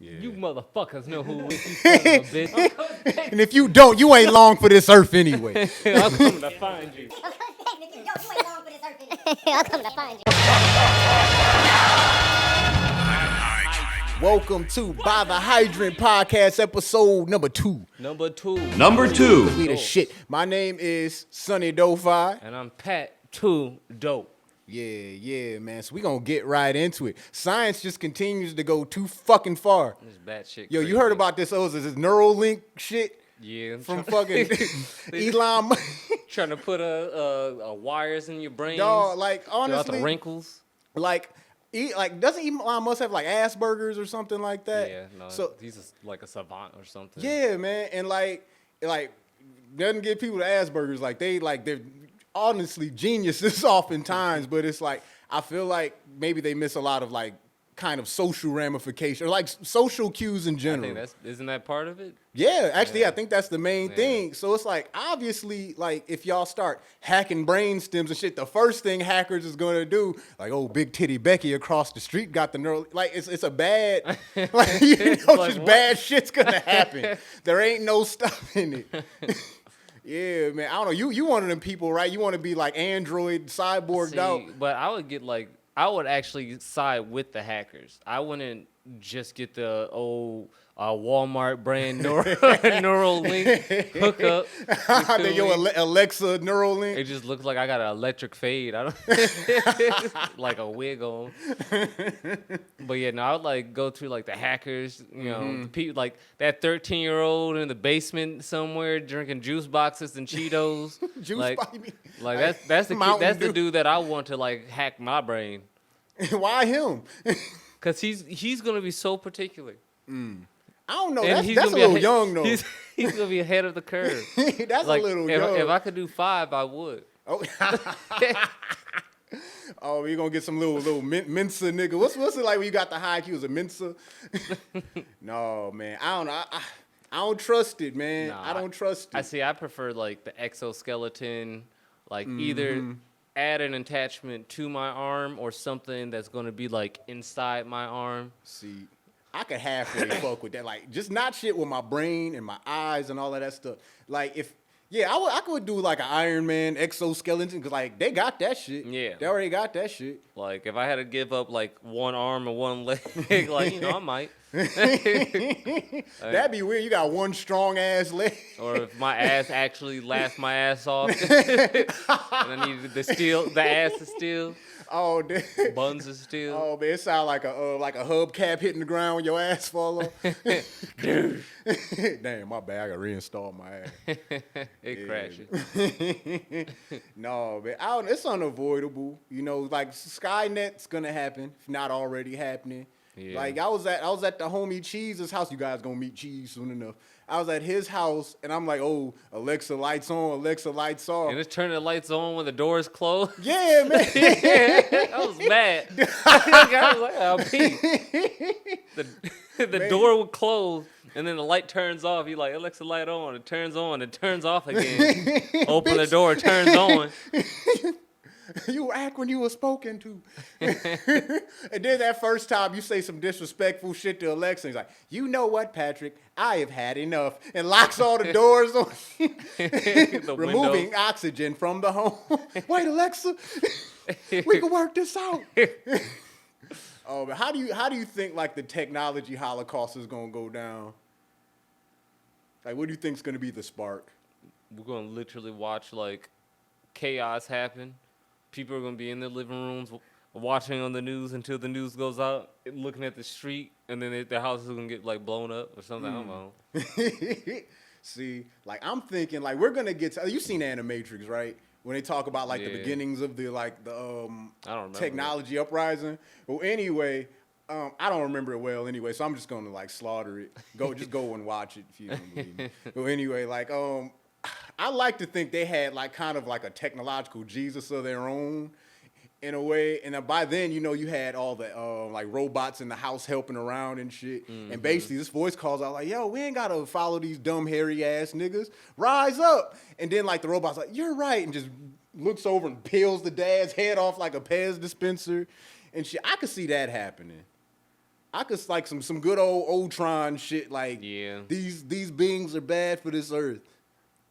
Yeah. You motherfuckers know who it is, you son of a bitch. And if you don't, you ain't long for this earth anyway. I'm coming to find you. I'm coming to find you. Welcome to By the Hydrant podcast episode number 2. Number two. We the shit. My name is Sonny Pat2Dope. And I'm Pat2Dope. Yeah, man. So we gonna get right into it. Science just continues to go too fucking far. This bad shit. Yo, crazy. you heard about this? Oh, this Neuralink shit Yeah. from fucking Elon Musk. Trying to put a wires in your brain. Dog, like Out honestly, the wrinkles. like doesn't Elon Musk have like Asperger's or something like that? Yeah, no. So He's like a savant or something. yeah, man, and like doesn't give people the Asperger's they're honestly geniuses oftentimes, but it's like I feel like maybe they miss a lot of like kind of social ramification or like social cues in I general. think isn't that part of it? Yeah, actually, Yeah. I think that's the main thing. So it's like, obviously, like, if y'all start hacking brain stems and shit, the first thing hackers is going to do, like, oh, Big Titty Becky across the street got the neural... Like, it's a bad... Like, you know, Like just what? bad shit's going to happen. There ain't no stopping it. Yeah, man. I don't know. You one of them people, right? You want to be, like, android, cyborged out. But I would actually side with the hackers. I wouldn't just get the old Walmart brand Neuralink hookup. Then your Alexa Neuralink. It just looks like I got an electric fade. I don't like a wig on. But yeah, no, I would like go through like the hackers, you know, the people like that 13-year-old in the basement somewhere drinking juice boxes and Cheetos. Juice like, box, you mean? like that's the Mountain that's Dew. the dude that I want to like hack my brain. Why him? Cause he's gonna be so particular. I don't know. And That's a little young though. He's gonna be ahead of the curve. That's Like a little if, young. if I could do 5, I would. Oh, oh, you gonna get some little Mensa nigga. What's it like when you got the high IQ? Is a Mensa? No, man. I don't know. I don't trust it, man. Nah, I don't trust it. I prefer like the exoskeleton, like either add an attachment to my arm or something that's gonna be like inside my arm. See, I could halfway fuck with that. Like, just not shit with my brain and my eyes and all of that stuff. Like, I could do like an Iron Man exoskeleton because like they got that shit. Yeah. They already got that shit. Like if I had to give up like one arm and one leg, like I might. That'd be weird. You got one strong ass leg. Or if my ass actually laughed my ass off, and I needed the ass is still, Oh, damn. buns is still. Oh man, it sound like a hubcap hitting the ground when your ass fall off. Dude, Damn, my bad. I gotta reinstall my ass. it crashes. No, man, it's unavoidable. You know, like Skynet's gonna happen, if not already happening. Yeah. Like I was at the homie Cheese's house. You guys gonna meet Cheese soon enough. I was at his house and I'm like, oh, Alexa lights on, Alexa lights off. And it's turning the lights on when the doors close. Yeah, man. I was mad. I was like, I'll pee. The door would close, and then the light turns off. You like, Alexa, light on. It turns on. It turns off again. Open the door. It turns on. You act when you were spoken to. And then that first time you say some disrespectful shit to Alexa, he's like, you know what, Patrick? I have had enough. And locks all the doors on. Removing windows. oxygen from the home. Wait, Alexa, we can work this out. Oh, but how do you think like the technology holocaust is gonna go down? Like, what do you think is gonna be the spark? We're going to literally watch, like, chaos happen. People are going to be in their living rooms watching on the news until the news goes out, looking at the street, and then their house is going to get, like, blown up or something. I don't know. See, like, I'm thinking, like, we're going to get to... You've seen Animatrix, right? When they talk about, like, the Yeah. beginnings of the I don't remember technology uprising. Well, anyway... I don't remember it well anyway, so I'm just going to, like, slaughter it. Just go and watch it if you don't believe me. Well, anyway, like, I like to think they had like kind of like a technological Jesus of their own in a way. And by then, you know, you had all the like robots in the house helping around and shit. And basically this voice calls out like, yo, we ain't got to follow these dumb hairy ass niggas. Rise up. And then like the robot's like, you're right. And just looks over and peels the dad's head off like a Pez dispenser and shit. I could see that happening. I could like some good old Ultron shit. Like these beings are bad for this earth.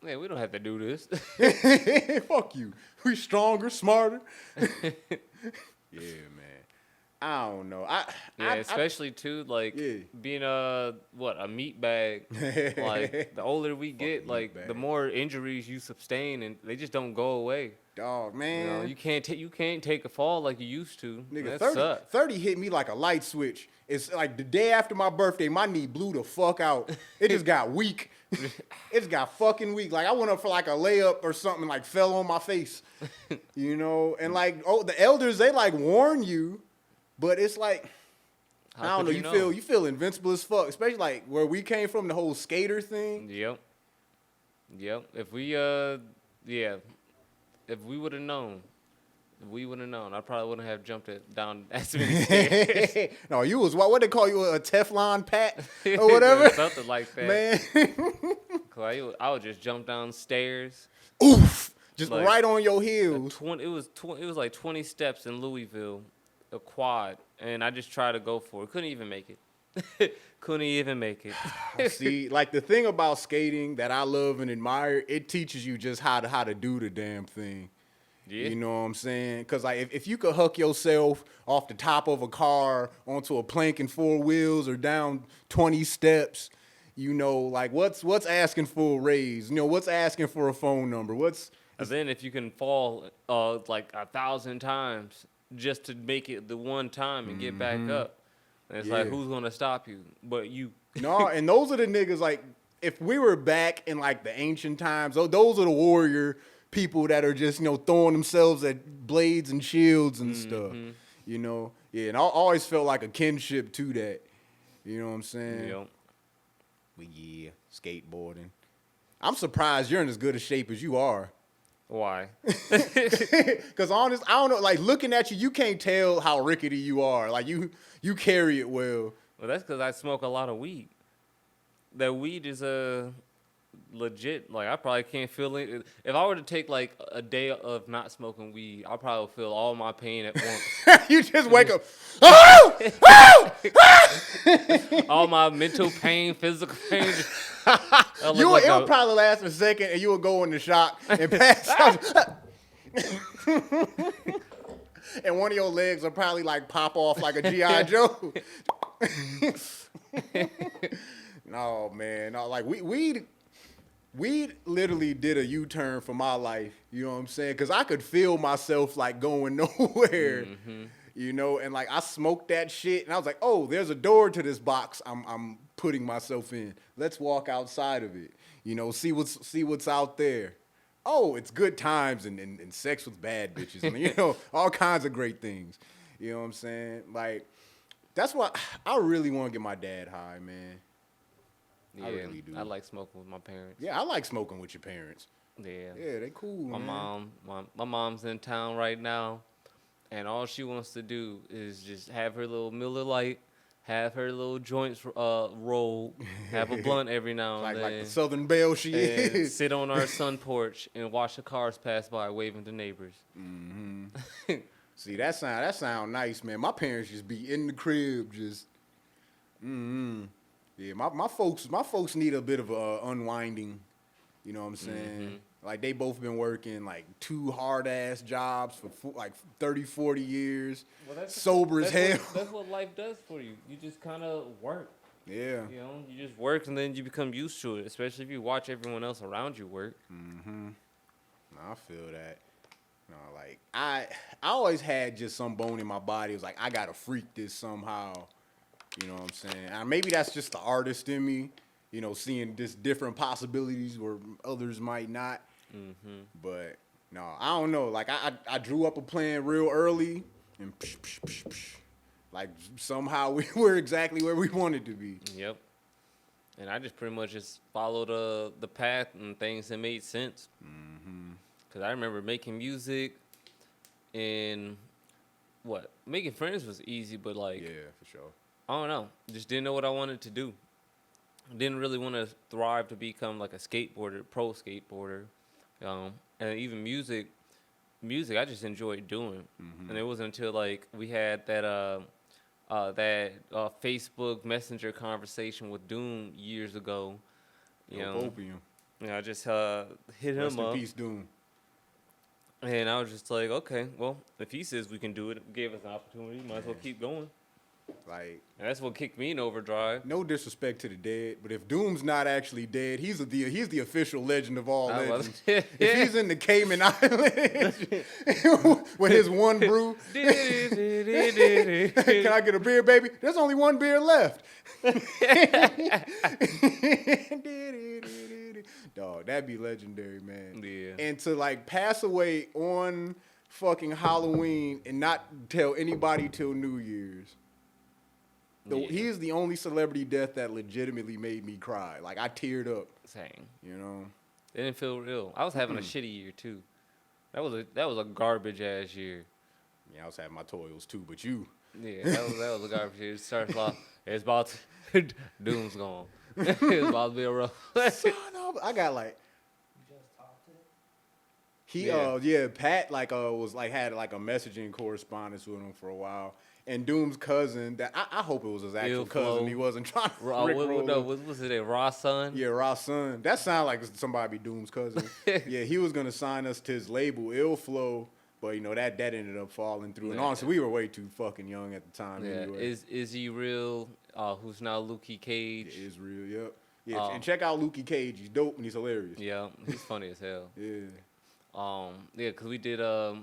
Man, we don't have to do this. Fuck you. We stronger, smarter. Yeah, man. I don't know. Especially too, like being a meat bag. Like the older we get, like the more injuries you sustain, and they just don't go away. Dog, man. You can't take a fall like you used to. Nigga, that 30 hit me like a light switch. It's like the day after my birthday, my knee blew the fuck out. It just got weak. It just got fucking weak. Like I went up for like a layup or something, like fell on my face. You know, and like the elders, they like warn you. But it's like, I don't know, you feel invincible as fuck, especially like where we came from, the whole skater thing. Yep. If we would have known, I probably wouldn't have jumped down as many stairs. No, you was what they call you, a Teflon Pat or whatever, something like that, man. Cause I would just jump downstairs. Oof, just like, right on your heels. It was like 20 steps in Louisville. A quad, and I just tried to go for it. Couldn't even make it. See, like the thing about skating that I love and admire, it teaches you just how to do the damn thing. Yeah. You know what I'm saying? Because like if you could huck yourself off the top of a car onto a plank and 4 wheels or down 20 steps, you know, like what's asking for a raise? You know, what's asking for a phone number? And then if you can fall like 1,000 times just to make it the one time and get back up. And it's like, who's going to stop you? But you. No, and those are the niggas, like, if we were back in, like, the ancient times, those are the warrior people that are just, you know, throwing themselves at blades and shields and stuff, you know? Yeah, and I always felt like a kinship to that. You know what I'm saying? Yep. But yeah, skateboarding. I'm surprised you're in as good a shape as you are. Why? Because honest, I don't know. Like looking at you, you can't tell how rickety you are. Like you carry it well. Well, that's because I smoke a lot of weed. That weed is legit. Like I probably can't feel it. If I were to take like a day of not smoking weed, I probably would feel all my pain at once. You just wake up. Oh! Oh! All my mental pain, physical pain. It would probably last a second, and you would go into shock and pass out. And one of your legs will probably like pop off like a G.I. Joe. No, man. No, like weed literally did a U-turn for my life. You know what I'm saying? Because I could feel myself like going nowhere. You know, and like I smoked that shit, and I was like, "Oh, there's a door to this box. I'm putting myself in. Let's walk outside of it. You know, see what's out there. Oh, it's good times and sex with bad bitches, and you know, all kinds of great things. You know what I'm saying? Like, that's why I really want to get my dad high, man. Yeah, I really do. I like smoking with my parents. Yeah, I like smoking with your parents. Yeah, they cool. My mom's in town right now. And all she wants to do is just have her little Miller Lite, have her little joints roll, have a blunt every now and then. Like the Southern Belle she is. Sit on our sun porch and watch the cars pass by waving to neighbors. See, that sound nice, man. My parents just be in the crib just, Yeah, my folks need a bit of unwinding. You know what I'm saying? Like, they both been working, like, 2 hard-ass jobs for, like, 30, 40 years. Well, sober as hell. That's what life does for you. You just kind of work. Yeah. You know, you just work, and then you become used to it, especially if you watch everyone else around you work. I feel that. You know, like, I always had just some bone in my body. It was like, I got to freak this somehow. You know what I'm saying? And maybe that's just the artist in me, you know, seeing just different possibilities where others might not. But no, I don't know. Like I drew up a plan real early, and like somehow we were exactly where we wanted to be. Yep. And I just pretty much just followed the path and things that made sense. Cause I remember making music, and making friends was easy, but like for sure. I don't know, just didn't know what I wanted to do. Didn't really want to thrive to become like a skateboarder, pro skateboarder. And even music, I just enjoyed doing. And it wasn't until like we had that that Facebook Messenger conversation with Doom years ago. Opium. I just hit Rest him in up, peace, Doom. and I was just like, okay, well, if he says we can do it, gave us an opportunity, might as well keep going. Like, And that's what kicked me in overdrive. no disrespect to the dead, but if Doom's not actually dead, he's the official legend of all legends. If he's in the Cayman Islands with his one brew, can I get a beer, baby? There's only one beer left. Dog, that'd be legendary, man. Yeah. And to like pass away on fucking Halloween and not tell anybody till New Year's. He is the only celebrity death that legitimately made me cry. Like, I teared up. Same. You know? It didn't feel real. I was having a shitty year too. That was a garbage ass year. Yeah, I was having my toils too, but you. Yeah, that was a garbage year. It started off. It's about to, Doom's gone. It's about to be a rough. Son of, I got like. You just talked to him? Pat was like had like a messaging correspondence with him for a while. And Doom's cousin, that I hope it was his actual cousin. He wasn't trying to rickroll him. What was it? Ross son? Yeah, Ross son. That sounded like somebody be Doom's cousin. Yeah, he was gonna sign us to his label, Ill Flow, but you know that ended up falling through. And honestly, we were way too fucking young at the time. Yeah, anyway. is he real? Who's now Lukey Cage? It is real. Yep. Yeah, and check out Lukey Cage. He's dope and he's hilarious. Yeah, he's funny as hell. Yeah. Cause we did. I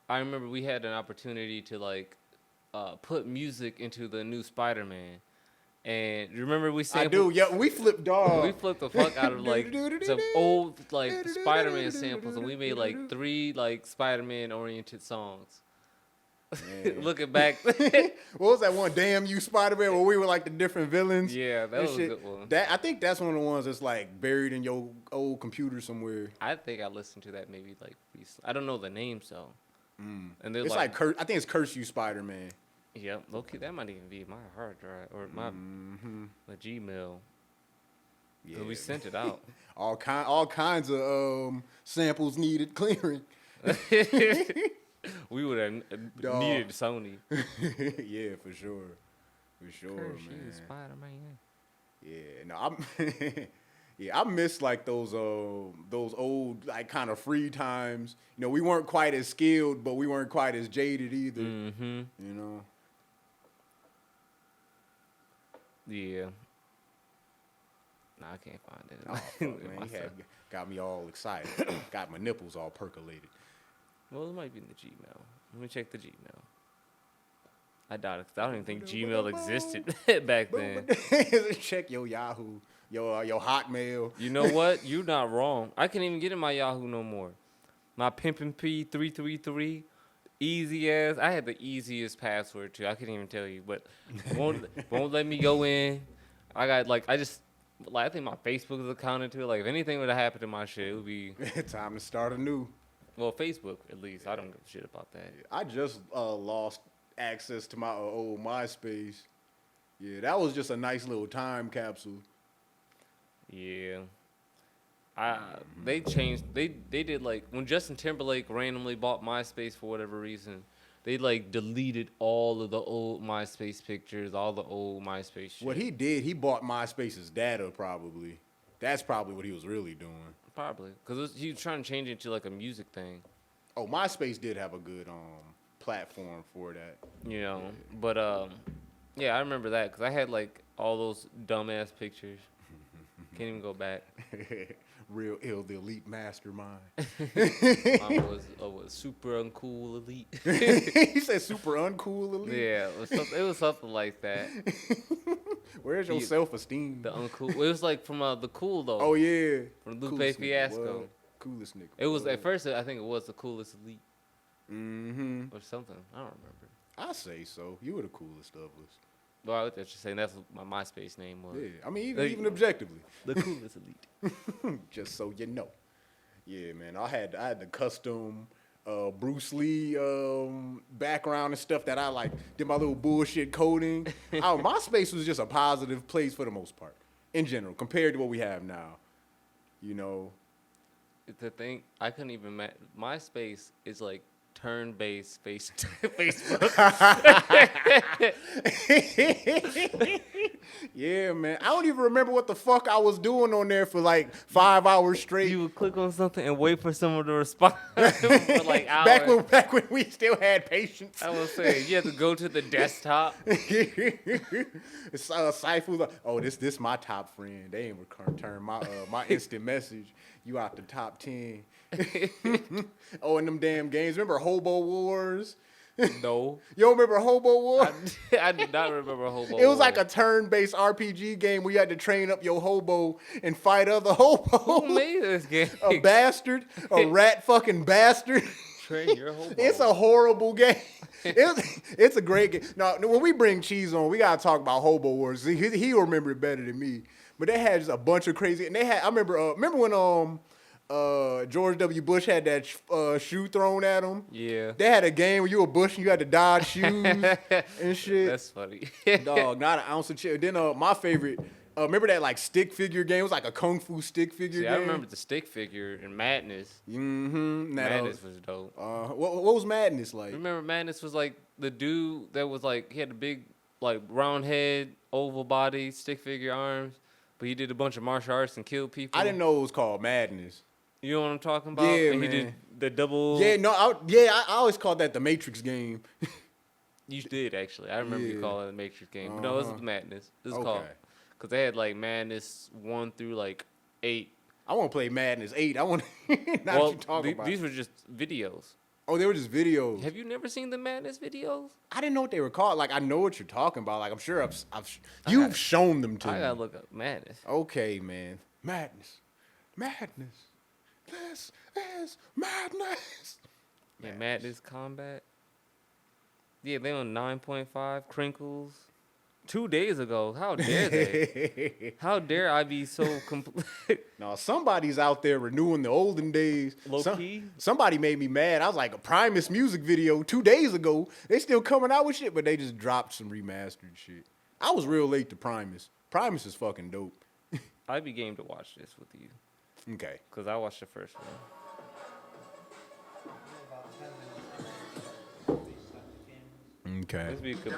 remember we had an opportunity to like. Put music into the new Spider-Man, and remember we sampled. I do. Yeah, we flipped dog. We flipped the fuck out of like some old like Spider-Man samples, and we made like 3 like Spider-Man oriented songs. Looking back, what was that one? Damn You Spider-Man, where we were like the different villains. Yeah, that was a good one. I think that's one of the ones that's like buried in your old computer somewhere. I think I listened to that maybe like recently. I don't know the names though. And they're it's like I think it's Curse You Spider-Man. Yep, okay, that might even be my hard drive or my Gmail. Yeah, we sent it out. all kinds of samples needed clearing. We would have needed Sony. Yeah, for sure, Curse man. You, Spider-Man. Yeah, no, I miss like those old like kind of free times. You know, we weren't quite as skilled, but we weren't quite as jaded either. Mm-hmm. You know. Yeah. Nah, I can't find it. Oh, fuck, man, got me all excited. Got my nipples all percolated. Well, it might be in the Gmail. Let me check the Gmail. I doubt it. 'Cause I don't even think Gmail existed back then. Check your Yahoo, your Hotmail. You know what? You're not wrong. I can't even get in my Yahoo no more. My Pimpin' P333, easy as. I had the easiest password too. I couldn't even tell you, but won't let me go in. I got I think my Facebook is accounted to it. Like if anything would have happened to my shit, it would be time to start anew. Well, Facebook at least. I don't give a shit about that. I just lost access to my old MySpace. Yeah, that was just a nice little time capsule. Yeah. They changed. They did like when Justin Timberlake randomly bought MySpace for whatever reason. They like deleted all of the old MySpace pictures, all the old MySpace shit. What he did, he bought MySpace's data probably. That's probably what he was really doing. Probably because he was trying to change it to like a music thing. Oh, MySpace did have a good platform for that. You know, but yeah, I remember that because I had like all those dumbass pictures. Can't even go back. Real ill, the elite mastermind. Mine was super uncool elite. He said super uncool elite. Yeah, it was something like that. Where's your self-esteem? The uncool. It was like from the Cool though. Oh yeah, From Lupe Fiasco. What? Coolest nigga. It was at first. I think it was the coolest elite. Mm-hmm. Or something. I don't remember. I say so. You were the coolest of us. Well, I was just saying that's what my MySpace name was. Yeah, I mean even objectively. The coolest elite. Just so you know. Yeah, man. I had the custom Bruce Lee background and stuff that I like did my little bullshit coding. MySpace was just a positive place for the most part in general compared to what we have now. You know. The thing I couldn't even MySpace is like turn-based Facebook. Yeah, man. I don't even remember what the fuck I was doing on there for like 5 hours straight. You would click on something and wait for someone to respond for like hours. Back when we still had patience. I was saying you have to go to the desktop. It's Cypher was like, oh, this my top friend. They ain't return my instant message. You out the top 10. Oh, and them damn games. Remember Hobo Wars? No. You don't remember Hobo Wars? I do not remember Hobo. It was like a turn-based RPG game where you had to train up your hobo and fight other hobos. Who made this game? A bastard, a rat fucking bastard. Train your hobo. It's a horrible game. It's a great game. Now, when we bring Cheese on, we gotta talk about Hobo Wars. He'll remember it better than me. But they had just a bunch of crazy. And they had. I remember when George W. Bush had that shoe thrown at him. Yeah. They had a game where you were Bush and you had to dodge shoes and shit. That's funny. Dog, not an ounce of chill. Then my favorite. Remember that like stick figure game? It was like a kung fu stick figure game. I remember the stick figure in Madness. Mm-hmm. Madness was dope. What was Madness like? Remember Madness was like the dude that was like, he had a big like round head, oval body, stick figure arms, but he did a bunch of martial arts and killed people. I didn't know it was called Madness. You know what I'm talking about? Yeah, and man. He did the double. Yeah, no, I always called that the Matrix game. You did actually. I remember you calling it the Matrix game, but no, it was Madness. It was Okay. called because they had like Madness 1 through like 8. I want to play Madness 8. I want to. Well, what you talking about. these were just videos. Oh, they were just videos. Have you never seen the Madness videos? I didn't know what they were called. Like I know what you're talking about. Like I'm sure you've shown them to me. I gotta look up Madness. Okay, man. Madness. This is madness. Yeah, Madness Combat. Yeah, they on 9.5. Crinkles. 2 days ago. How dare they? How dare I be so complete? No, somebody's out there renewing the olden days. Low key? Somebody made me mad. I was like, a Primus music video 2 days ago. They still coming out with shit, but they just dropped some remastered shit. I was real late to Primus. Primus is fucking dope. I'd be game to watch this with you. Okay. Because I watched the first one. About 10 minutes. Okay. This would be a good